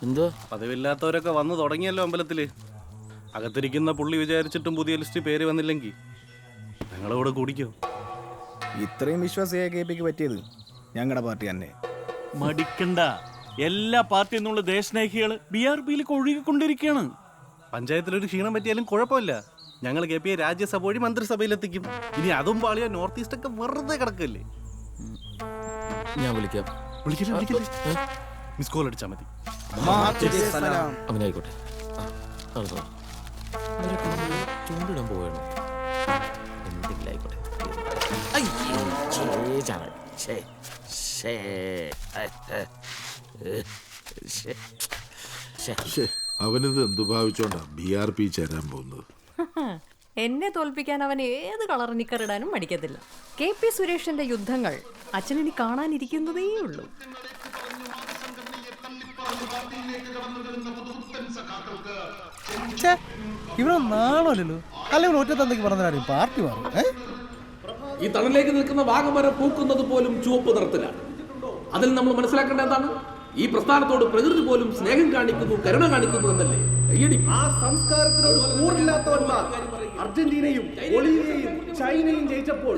എന്തോ പതിവില്ലാത്തവരൊക്കെ വന്നു തുടങ്ങിയല്ലോ അമ്പലത്തില്. അകത്തിരിക്കുന്ന പുള്ളി വിചാരിച്ചിട്ടും പുതിയ ലിസ്റ്റ് പേര് വന്നില്ലെങ്കിൽ ഞങ്ങളോട് കൂടിക്കോ. ഇത്രയും വിശ്വാസിയായ KPക്ക് പറ്റിയത് ഞങ്ങളുടെ പാർട്ടി തന്നെ. മടിക്കണ്ട, എല്ലാ പാർട്ടിയിൽ നിന്നുള്ള ദേശസ്നേഹികള് BRPയിലേക്ക് ഒഴുകിക്കൊണ്ടിരിക്കുകയാണ്. പഞ്ചായത്തിലൊരു ക്ഷീണം പറ്റിയാലും കുഴപ്പമില്ല, ഞങ്ങൾ KPയെ രാജ്യസഭ വഴി മന്ത്രിസഭയിലെത്തിക്കും. ഇനി അതും പാളിയോ നോർത്ത് ഈസ്റ്റ് ഒക്കെ വെറുതെ കിടക്കല്ലേ. ഞാൻ വിളിക്കാം. മിസ് കോൾ അടിച്ചാൽ മതി. അങ്ങനെ ആയിക്കോട്ടെ. ചൂണ്ടിടാൻ പോവുകയാണോ? എന്തെങ്കിലും ആയിക്കോട്ടെ. അവനിത് എന്തു ഭാവിച്ചോണ്ടാ BRP ചേരാൻ പോകുന്നത്? എന്നെ തോൽപ്പിക്കാൻ അവൻ ഏത് കളർ നിക്കറിടാനും മടിക്കത്തില്ല. KP സുരേഷിന്റെ യുദ്ധങ്ങൾ അച്ഛനിനി കാണാനിരിക്കുന്നതേ ഉള്ളൂ. ഇവിടെ നാണല്ലോ, അല്ലെങ്കിൽ ഒറ്റ തന്തയ്ക്ക് പറഞ്ഞാലും പാർട്ടി മാറും. ഈ തണലിലേക്ക് നിൽക്കുന്ന വാഗമരം പൂക്കുന്നത് പോലും ചുവപ്പ് നിറത്തിലാണ്. അതിൽ നമ്മൾ മനസ്സിലാക്കേണ്ട എന്താണ്? ഈ പ്രസ്ഥാനത്തോട് പ്രകൃതി പോലും സ്നേഹം കാണിക്കുന്നു, കരുണ കാണിക്കുന്നു എന്നല്ലേ. ആ സംസ്കാരത്തിനോട് കൂറില്ലാത്തവന്മാർ അർജന്റീനയും ബൊളീവിയയും ചൈനയും ജയിച്ചപ്പോൾ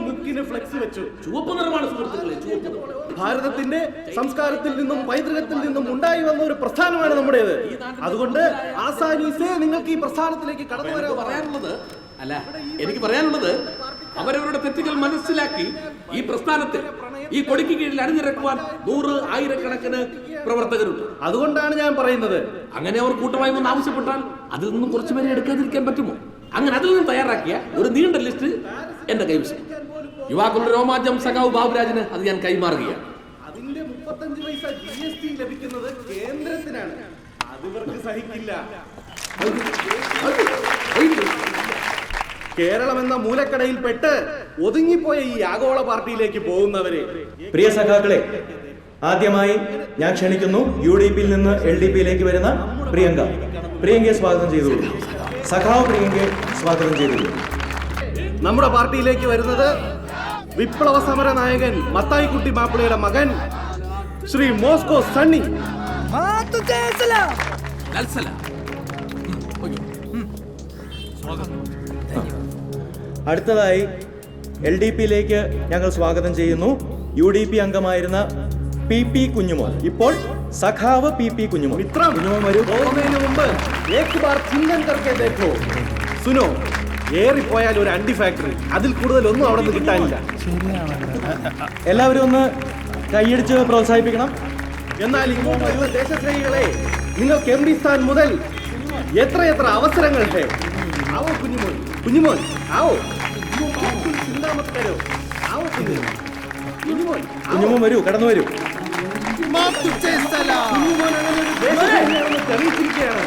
മുക്കിന് ഫ്ലെക്സ് വെച്ചു. ചുവപ്പ് നിറമാണ് സുഹൃത്തുക്കളെ, ചുവപ്പ് നിറം. ഭാരതത്തിന്റെ സംസ്കാരത്തിൽ നിന്നും പൈതൃകത്തിൽ നിന്നും ഉണ്ടായി വന്ന ഒരു പ്രസ്ഥാനമാണ് നമ്മുടേത്. അതുകൊണ്ട് ആസാനീസേ നിങ്ങൾക്ക് ഈ പ്രസ്ഥാനത്തിലേക്ക് കടന്നു വരാൻ പറയാനുള്ളത് അല്ല, എനിക്ക് പറയാനുള്ളത് അവരവരുടെ തെറ്റുകൾ മനസ്സിലാക്കി ഈ പ്രസ്ഥാനത്തിൽ ഈ കൊടിക്ക് കീഴിൽ അണിനിരക്കുവാൻ 100,000 പ്രവർത്തകരുണ്ട്. അതുകൊണ്ടാണ് ഞാൻ പറയുന്നത്, അങ്ങനെ അവർ കൂട്ടമായി വന്ന് ആവശ്യപ്പെട്ടാൽ അതിൽ നിന്നും കുറച്ചുപേരെ എടുക്കാതിരിക്കാൻ പറ്റുമോ? അങ്ങനെ അതിൽ നിന്നും തയ്യാറാക്കിയ ഒരു നീണ്ട ലിസ്റ്റ് എന്റെ കൈവശം. യുവാക്കളുടെ രോമാഞ്ചം സഖാവ് ബാബുരാജിന് അത് ഞാൻ കൈമാറുകയാണ്. അതിന്റെ 35 പൈസ GST ലഭിക്കുന്നത് കേന്ദ്രത്തിനാണ്. അത് ഇവർക്ക് സഹിക്കില്ല. കേരളം എന്ന മൂലക്കടയിൽ പെട്ട് ഒതുങ്ങിപ്പോയ ഈ ആഗോള പാർട്ടിയിലേക്ക് പോകുന്നവരെ. പ്രിയ സഖാക്കളെ, ആദ്യമായി ഞാൻ ക്ഷണിക്കുന്നു UDPയിൽ നിന്ന് LDPയിലേക്ക് വരുന്ന പ്രിയങ്കയെ സ്വാഗതം ചെയ്തോളൂ. സഖാവ് പ്രിയങ്കയെ സ്വാഗതം ചെയ്തോളൂ. നമ്മുടെ പാർട്ടിയിലേക്ക് വരുന്നത് വിപ്ലവ സമര നായകൻ മത്തായിക്കുട്ടി മാപ്പിളയുടെ മകൻ ശ്രീ മോസ്കോ സണ്ണി. അടുത്തതായി LDPയിലേക്ക് ഞങ്ങൾ സ്വാഗതം ചെയ്യുന്നു UDP അംഗമായിരുന്ന PP കുഞ്ഞുമോൻ, ഇപ്പോൾ സഖാവ് PP കുഞ്ഞുമോൻ. കുഞ്ഞുമോൻ വരൂ. പോകുന്നതിന് മുമ്പ് ഏക് ബാർ ചിന്തൻ കർക്കെ ദേഖോ. സുനോ, ഏറിപ്പോയാൽ ഒരു അണ്ടി ഫാക്ടറി, അതിൽ കൂടുതൽ ഒന്നും അവിടെ നിന്ന് കിട്ടാനില്ല. എല്ലാവരും ഒന്ന് കൈയടിച്ച് പ്രോത്സാഹിപ്പിക്കണം. എന്നാൽ ഇങ്ങോട്ട് വരുന്ന ദേശസ്നേഹികളെ, നിങ്ങൾക്ക് MD സ്ഥാൻ മുതൽ എത്രയെത്ര അവസരങ്ങൾ ഹേ. ആവോ കുഞ്ഞുമോൻ, കുഞ്ഞുമോൻ ആവോ. ആവോ കുഞ്ഞുമോൻ വരൂ, കടന്നു വരൂ. കുഞ്ഞുമോൻ അങ്ങനെ ഒരു ദേശസ്നേഹിയാണെന്ന് തെളിയിച്ചിരിക്കുകയാണ്.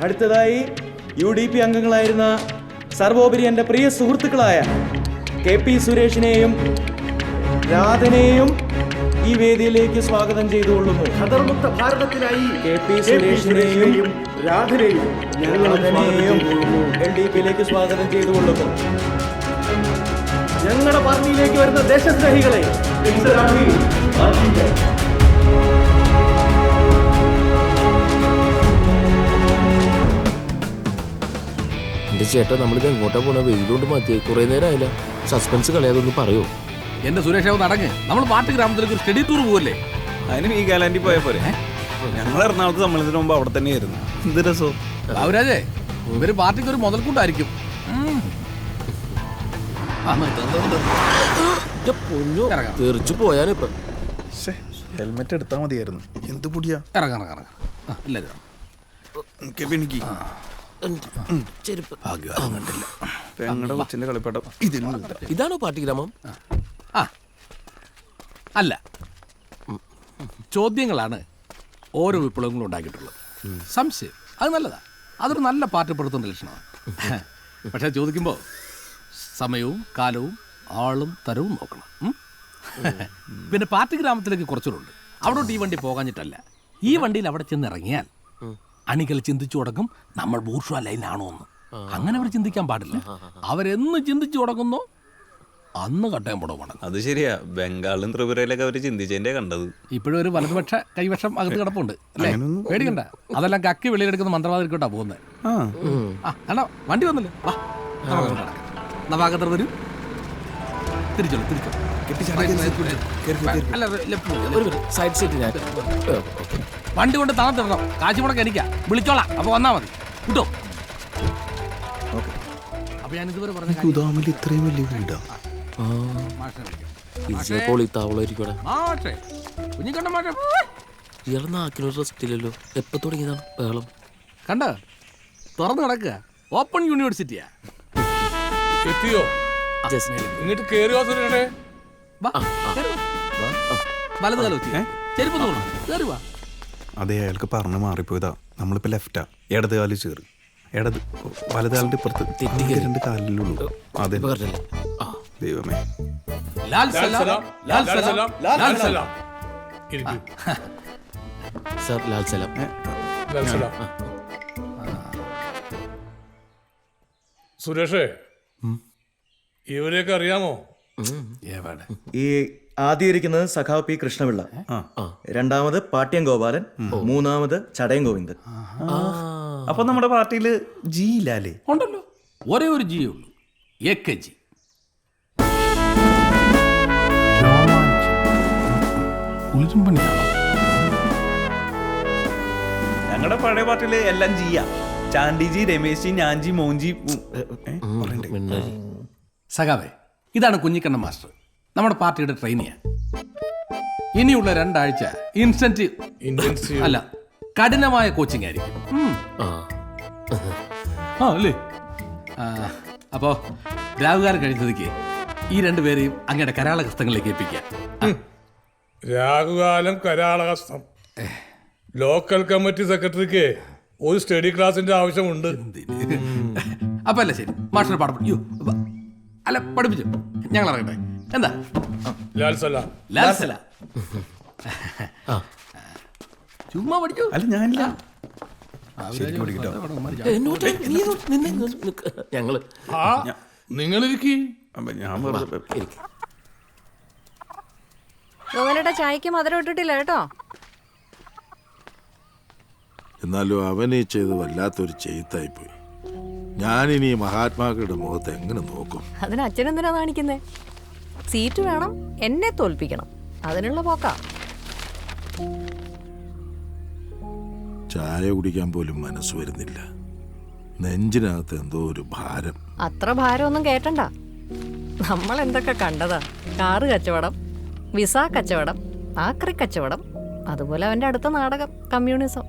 അടുത്തതായി UDP അംഗങ്ങളായിരുന്ന സർവോപരി എൻ്റെ പ്രിയ സുഹൃത്തുക്കളായ KP സുരേഷിനെയും രാധനെയും ഈ വേദിയിലേക്ക് സ്വാഗതം ചെയ്തുകൊള്ളുന്നു. ഖദർമുക്ത ഭാരതത്തിനായി KP സുരേഷിനെയും രാധനെയും ഞങ്ങളെയും LDPയിലേക്ക് സ്വാഗതം ചെയ്തുകൊള്ളുന്നു. ഞങ്ങളുടെ പാർട്ടിയിലേക്ക് വരുന്ന ദേശസ്നേഹികളെ, എന്റെ ചേട്ടാ, നമ്മളിത് എങ്ങോട്ടാ പോണ? വെയിലുകൊണ്ട് മതിയായി, കുറെ നേരം ആയില്ല. സസ്പെൻസ് കളയാതൊന്ന് പറയോ? എന്റെ സുരേഷ് നടങ്ങ്, നമ്മൾ പാർട്ടി ഗ്രാമത്തിലേക്ക് ഒരു സ്റ്റഡി ടൂർ പോവല്ലേ? അതിന് ഈ ഗാലാൻഡി പോയ പോരെ? ഞങ്ങൾ എറണാകുളത്ത് സമ്മേളനത്തിന് മുമ്പ് അവിടെ തന്നെയായിരുന്നു. എന്ത് രസവും. ബാബുരാജേ, ഇവര് പാർട്ടിക്ക് ഒരു മുതൽക്കൂട്ടായിരിക്കും. തെറിച്ചു പോയാനിപ്പൊ. ഹെൽമെറ്റ് എടുത്താൽ മതിയായിരുന്നു. എന്ത് പൊടിയാ. ഇറങ്ങാം. പെങ്ങളുടെ കൊച്ചിന്റെ കളിപ്പാട്ടം ഇതിനുണ്ട്. ഇതാണോ പാർട്ടി ഗ്രാമം? അല്ല, ചോദ്യങ്ങളാണ് ഓരോ വിപ്ലവങ്ങളും ഉണ്ടാക്കിയിട്ടുള്ളത്. സംശയം അത് നല്ലതാ, അതൊരു നല്ല പാർട്ടിപ്പെടുത്തേണ്ട ലക്ഷണമാണ്. പക്ഷെ ചോദിക്കുമ്പോൾ സമയവും കാലവും ആളും തരവും നോക്കണം. പിന്നെ പാർട്ടി ഗ്രാമത്തിലേക്ക് കുറച്ചുകൂടെ, അവിടോട്ട് ഈ വണ്ടി പോകാഞ്ഞിട്ടല്ല, ഈ വണ്ടിയിൽ അവിടെ ചെന്ന് ഇറങ്ങിയാൽ അണികൾ ചിന്തിച്ചു തുടങ്ങും നമ്മൾ ബൂർഷ്വാ ലൈനാണോ എന്ന്. അങ്ങനെ അവർ ചിന്തിക്കാൻ പാടില്ല. അവരെന്ന് ചിന്തിച്ചു തുടങ്ങുന്നോ അന്ന് കട്ടയം പുടവണം. അത് ശരിയാ, ബംഗാളിലും ത്രിപുരയിലൊക്കെ അവര് ചിന്തിച്ചതിന്റെ കണ്ടത്. ഇപ്പോഴും ഒരു വലതുപക്ഷ കൈവശം അകത്ത് കിടപ്പുണ്ട് അല്ലേ? പേടിക്കണ്ട, അതെല്ലാം കക്കി വെളിയിലെടുക്കുന്ന മന്ത്രവാദിക്കോട്ടാ പോകുന്നത്. അല്ല വണ്ടി വന്നല്ലോ, നവാഗതർ വരൂ. തിരിച്ചോളൂ തിരിച്ചോളൂ. അല്ല സൈഡ് സീറ്റ് ഞാൻ വണ്ടി കൊണ്ട് താഴ്ത്തിടണം. കാശ് മുടക്ക് എനിക്കാ, വിളിച്ചോളാം. അപ്പൊ വന്നാ മതി കിട്ടോ. അപ്പൊ ഞാൻ ഇതുവരെ പറഞ്ഞ ഇത്രയും വലിയ വീടാ. ചിലപ്പോൾ ഈ താവളായിരിക്കും. കുഞ്ഞിക്കണ്ട മാഷ ഇയാളെ നാക്കിനൊരു റെസ്റ്റ് ഇല്ലല്ലോ. എപ്പോ തുടങ്ങിയതാണ് ബഹളം? കണ്ട തുറന്നു കിടക്കുക. ഓപ്പൺ യൂണിവേഴ്സിറ്റിയാ. എത്തിയോ? ഇങ്ങോട്ട് കേറിയോ സുരേഷേ? വലത് കാലം വെച്ച് ചെരുപ്പ് തോന്നും കയറി വാ. അതെ, അയാൾക്ക് പറഞ്ഞു മാറിപ്പോയതാ. നമ്മളിപ്പോ ലെഫ്റ്റാ, ഇടത് കാലിൽ ചേറി. ഇടത് വലത് കാലിന്റെ ഇപ്പുറത്ത് രണ്ട് കാലിലുള്ളൂ. അതെ ദൈവമേ. ലാൽ സലാം ലാൽ സലാം ലാൽ സലാം. സർ ലാൽ സലാം. സുരേഷേ, ഇവരെയൊക്കെ അറിയാമോ? ഈ ആദ്യം ഇരിക്കുന്നത് സഖാവ് പി കൃഷ്ണപിള്ള, രണ്ടാമത് പാട്യം ഗോപാലൻ, മൂന്നാമത് ചടയം ഗോവിന്ദൻ. അപ്പൊ നമ്മുടെ പാർട്ടിയില് ജി ഇല്ലാലേ? ഉണ്ടല്ലോ, ഒരേ ഒരു ജിയേ ഉള്ളൂ, ജി. ഞങ്ങളുടെ പഴയ പാർട്ടിയില് എല്ലാം ജിയാ. ചാണ്ടിജി, രമേശ് ജി, ഞാൻജി, മോൻജി. സഖാവേ, ഇതാണ് കുഞ്ഞിക്കണ്ണ മാസ്റ്റർ, നമ്മുടെ പാർട്ടിയുടെ ട്രെയിനിയാ. ഇനിയുള്ള 2 ആഴ്ച ഇൻസെന്റീവ് അല്ല, കഠിനമായ കോച്ചിങ് ആയിരിക്കും. അല്ലേ? അപ്പോ രാവുകാരൻ കഴിഞ്ഞതിക്ക് ഈ 2 പേരെയും അങ്ങയുടെ കരാളഹസ്തങ്ങളിലേക്ക് ഏൽപ്പിക്കാം. രാഹുകാലം കരാളഹസ്തം. ലോക്കൽ കമ്മിറ്റി സെക്രട്ടറിക്ക് ഒരു സ്റ്റഡി ക്ലാസിന്റെ ആവശ്യമുണ്ട്. അപ്പൊ അല്ല ശരി, മാസ്റ്റർ പാഠം അല്ല പഠിപ്പിച്ചു, ഞങ്ങൾ ഇറങ്ങട്ടെ. എന്താ? ലാൽ സലാം. ലാൽ സലാം. ചുമ്മാ പഠിച്ചു. അല്ല ഞാനില്ല. ഞങ്ങള് നിങ്ങളിരിക്കി. ഞാൻ വെറുതെ ഗോവലയുടെ ചായക്ക് മധുരം ഇട്ടിട്ടില്ല കേട്ടോ. എന്നാലും അവനെ ചെയ്ത് വല്ലാത്തൊരു ചെയ്ത്തായിപ്പോയി. ഞാനിനി മഹാത്മാക്കളുടെ മുഖത്ത് എങ്ങനെ നോക്കും? അതിന് അച്ഛനെന്തിനാ കാണിക്കുന്നേ? സീറ്റ് വേണം, എന്നെ തോൽപ്പിക്കണം, അതിനുള്ള പോക്കാ. ചായ കുടിക്കാൻ പോലും മനസ്സ് വരുന്നില്ല. നെഞ്ചിനകത്ത് എന്തോ ഒരു ഭാരം. അത്ര ഭാരമൊന്നും കേട്ടണ്ട. നമ്മൾ എന്തൊക്കെ കണ്ടതാ. കാറ് കച്ചവടം, വിസ കച്ചവടം, ആക്രി കച്ചവടം, അതുപോലെ അവന്റെ അടുത്ത നാടകം കമ്മ്യൂണിസം.